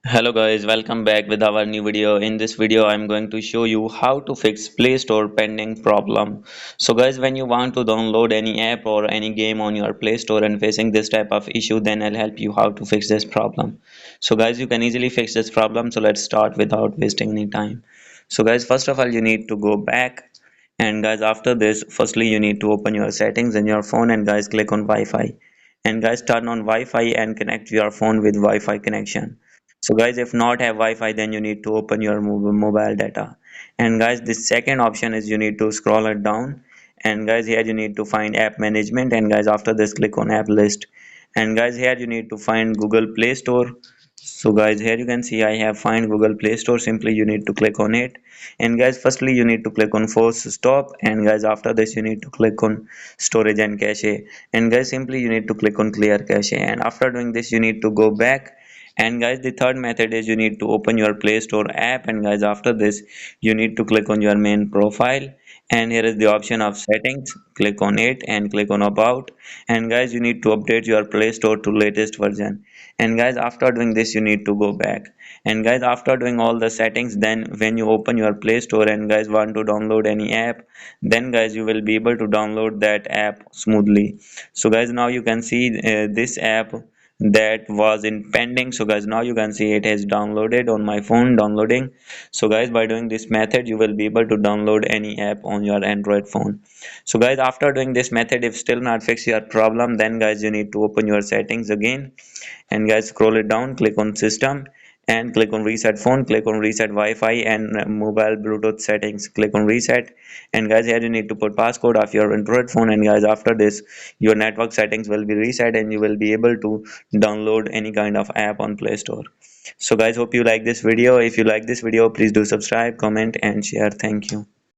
Hello guys, welcome back with our new video. In this video, I'm going to show you how to fix Play Store pending problem. So guys, when you want to download any app or any game on your Play Store and facing this type of issue, then I'll help you how to fix this problem. So guys, you can easily fix this problem. So let's start without wasting any time. So guys, first of all, you need to go back. And guys, after this, firstly, you need to open your settings in your phone and guys, click on Wi-Fi. And guys, turn on Wi-Fi and connect your phone with Wi-Fi connection. So guys, if not have Wi-Fi, then you need to open your mobile data. And guys, the second option is you need to scroll it down. And guys, here you need to find app management. And guys, after this, click on app list. And guys, here you need to find Google Play Store. So guys, here you can see I have find Google Play Store. Simply you need to click on it. And guys, firstly you need to click on force stop. And guys, after this you need to click on storage and cache. And guys, simply you need to click on clear cache. And after doing this, you need to go back. And guys, the third method is you need to open your Play Store app. And guys, after this you need to click on your main profile. And here is the option of settings. Click on it and click on about. And guys, you need to update your Play Store to latest version. And guys, after doing this you need to go back. And guys, after doing all the settings, then when you open your Play Store and guys want to download any app, then guys you will be able to download that app smoothly. So guys, now you can see this app that was in pending. So guys, now you can see it has downloaded on my phone, downloading. So guys, by doing this method you will be able to download any app on your Android phone. So guys, after doing this method, if still not fix your problem, then guys you need to open your settings again. And guys, scroll it down, click on system and click on reset phone, click on reset Wi-Fi and mobile Bluetooth settings, click on reset. And guys, here you need to put passcode of your Android phone. And guys, after this your network settings will be reset and you will be able to download any kind of app on Play Store. So guys, hope you like this video. If you like this video, please do subscribe, comment and share. Thank you.